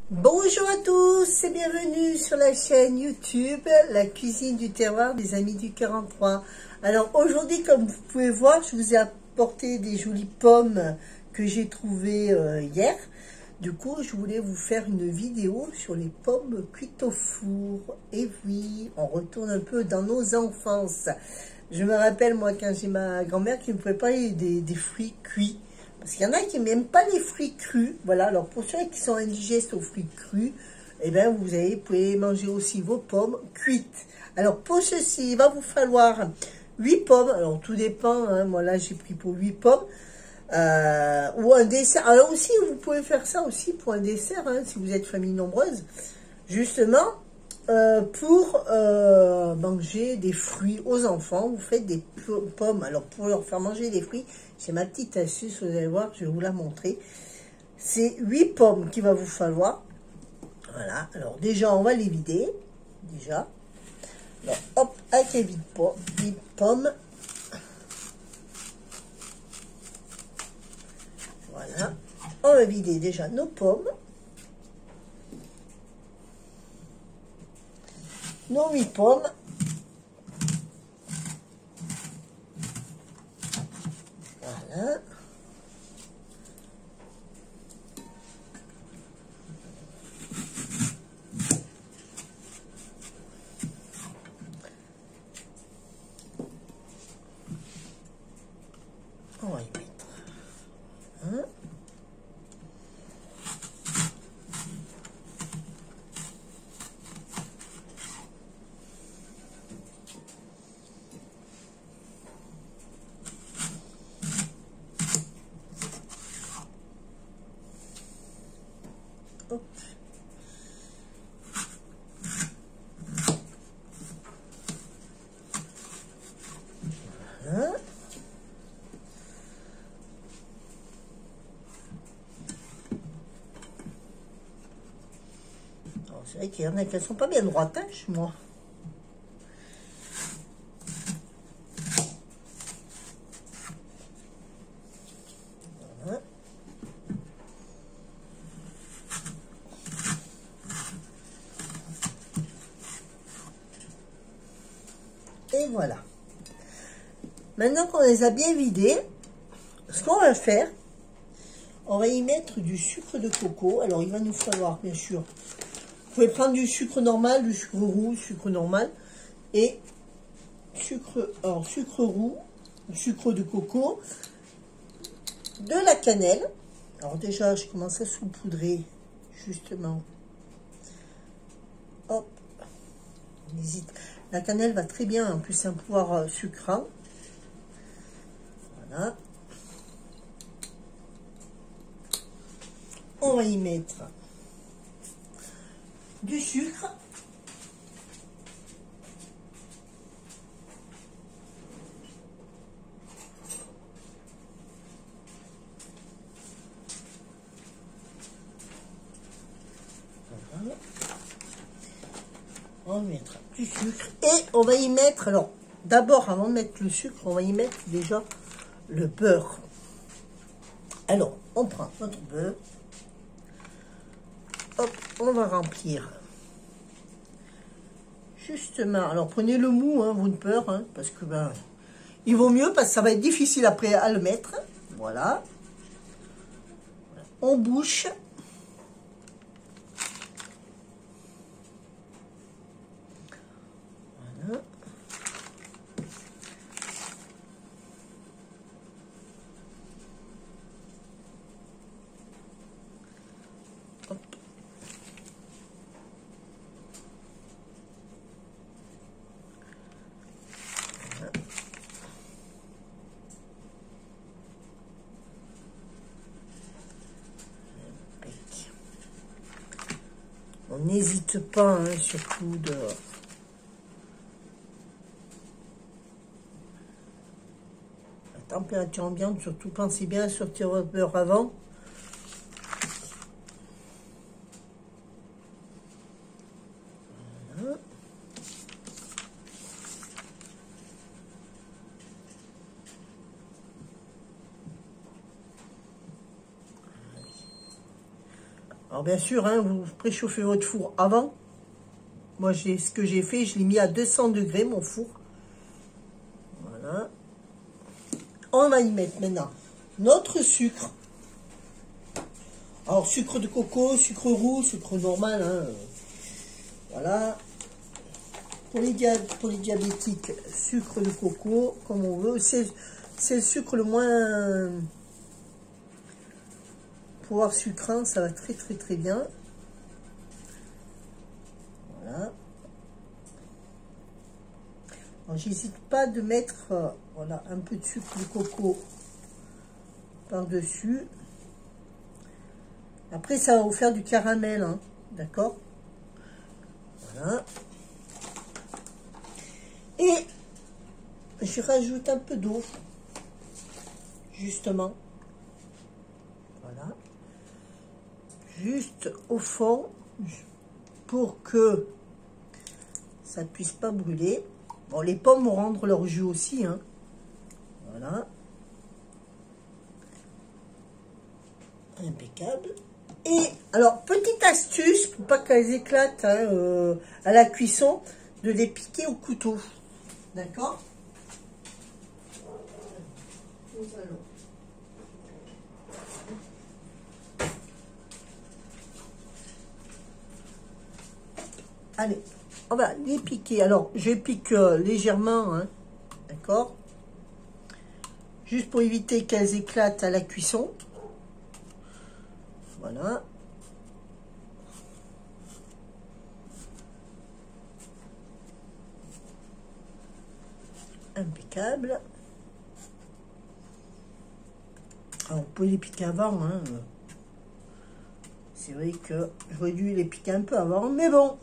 Bonjour à tous et bienvenue sur la chaîne YouTube, la cuisine du terroir des amis du 43. Alors aujourd'hui, comme vous pouvez voir, je vous ai apporté des jolies pommes que j'ai trouvées hier. Du coup, je voulais vous faire une vidéo sur les pommes cuites au four. Et oui, on retourne un peu dans nos enfances. Je me rappelle, moi, quand j'ai ma grand-mère qui me préparait des fruits cuits. Parce qu'il y en a qui n'aiment pas les fruits crus. Voilà, alors pour ceux qui sont indigestes aux fruits crus, eh bien, vous pouvez manger aussi vos pommes cuites. Alors pour ceci, il va vous falloir 8 pommes. Alors tout dépend, hein, moi là j'ai pris pour 8 pommes. Ou un dessert. Alors aussi, vous pouvez faire ça aussi pour un dessert, hein, si vous êtes famille nombreuse. Justement, pour manger des fruits aux enfants, vous faites des pommes. Alors pour leur faire manger des fruits, j'ai ma petite astuce, vous allez voir, je vais vous la montrer. C'est 8 pommes qu'il va vous falloir. Voilà, alors déjà on va les vider. Déjà. Alors hop, avec les 8 pommes. Voilà, on va vider déjà nos pommes. Nos 8 pommes. Voilà. On va y mettre un. Hop. Voilà. C'est vrai qu'il y en a qui ne sont pas bien droites, hein, chez moi. Voilà. Et voilà. Maintenant qu'on les a bien vidés, ce qu'on va faire, on va y mettre du sucre de coco. Alors, il va nous falloir, bien sûr, vous pouvez prendre du sucre normal, du sucre roux, sucre normal, et sucre roux, du sucre de coco, de la cannelle. Alors déjà, je commence à saupoudrer, justement. Hop, on hésite. La cannelle va très bien, en plus c'est un pouvoir sucrant. Voilà. On va y mettre du sucre. Voilà. On va mettre du sucre et on va y mettre, alors d'abord avant de mettre le sucre, on va y mettre déjà le beurre. Alors on prend notre beurre, hop, on va remplir justement, alors prenez le mou, hein, votre beurre, hein, parce que ben, il vaut mieux parce que ça va être difficile après à le mettre. Voilà, on bouche. Voilà. Hop. Voilà. On n'hésite pas, hein, surtout de... La température ambiante, surtout pensez bien à sortir votre beurre avant. Voilà. Alors bien sûr, hein, vous préchauffez votre four avant. Moi, ce que j'ai fait, je l'ai mis à 200 degrés, mon four. Voilà. On va y mettre maintenant notre sucre. Alors, sucre de coco, sucre roux, sucre normal. Hein. Voilà. Pour les diabétiques, sucre de coco, comme on veut. C'est le sucre le moins... Pouvoir sucrant, ça va très très très bien. Voilà. J'hésite pas de mettre voilà, un peu de sucre de coco par-dessus. Après, ça va vous faire du caramel, hein, d'accord? Voilà. Et je rajoute un peu d'eau, justement. Voilà. Juste au fond, pour que ça ne puisse pas brûler. Bon, les pommes vont rendre leur jus aussi, hein. Voilà. Impeccable. Et, alors, petite astuce, pour pas qu'elles éclatent hein, à la cuisson, de les piquer au couteau. D'accord? Nous allons. Allez, on va les piquer. Alors, je pique légèrement, hein, d'accord? Juste pour éviter qu'elles éclatent à la cuisson. Voilà. Impeccable. Alors, vous pouvez les piquer avant, hein. C'est vrai que j'aurais dû les piquer un peu avant, mais bon.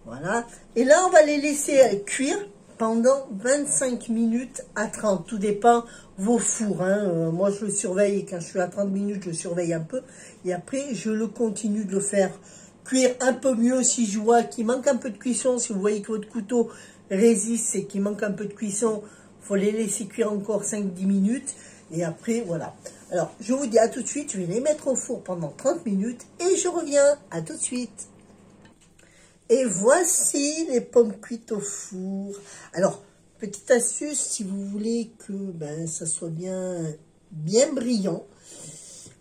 Voilà. Et là, on va les laisser cuire pendant 25 minutes à 30. Tout dépend vos fours. Hein. Moi, je le surveille. Quand je suis à 30 minutes, je surveille un peu. Et après, je le continue de le faire cuire un peu mieux. Si je vois qu'il manque un peu de cuisson, si vous voyez que votre couteau résiste et qu'il manque un peu de cuisson, il faut les laisser cuire encore 5-10 minutes. Et après, voilà. Alors, je vous dis à tout de suite. Je vais les mettre au four pendant 30 minutes. Et je reviens. À tout de suite. Et voici les pommes cuites au four. Alors, petite astuce, si vous voulez que ça soit bien brillant.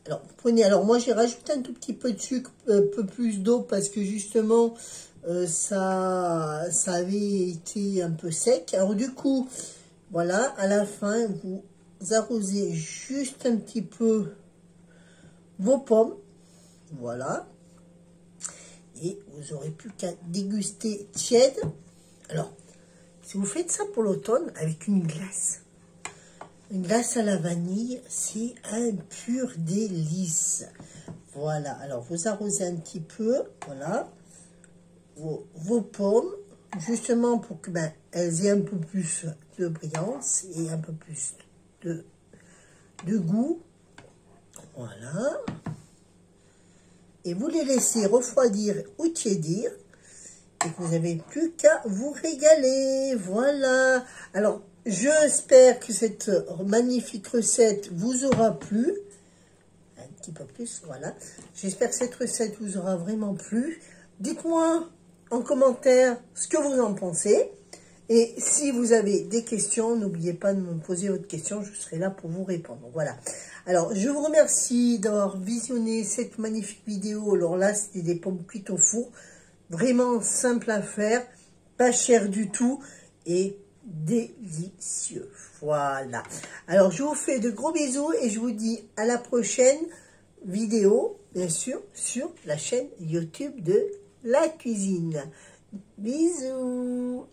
Alors, prenez, alors moi j'ai rajouté un tout petit peu de sucre, un peu plus d'eau parce que justement ça avait été un peu sec. Alors du coup, voilà, à la fin, vous arrosez juste un petit peu vos pommes. Voilà. Et vous n'aurez plus qu'à déguster tiède. Alors, si vous faites ça pour l'automne avec une glace à la vanille, c'est un pur délice. Voilà, alors vous arrosez un petit peu, voilà, vos pommes, justement pour que elles aient un peu plus de brillance et un peu plus de goût. Voilà. Et vous les laissez refroidir ou tiédir. Et que vous n'avez plus qu'à vous régaler. Voilà. Alors, j'espère que cette magnifique recette vous aura plu. Un petit peu plus, voilà. J'espère que cette recette vous aura vraiment plu. Dites-moi en commentaire ce que vous en pensez. Et si vous avez des questions, n'oubliez pas de me poser votre question, je serai là pour vous répondre. Voilà. Alors, je vous remercie d'avoir visionné cette magnifique vidéo. Alors là, c'était des pommes cuites au four. Vraiment simple à faire, pas cher du tout et délicieux. Voilà. Alors, je vous fais de gros bisous et je vous dis à la prochaine vidéo, bien sûr, sur la chaîne YouTube de La Cuisine. Bisous.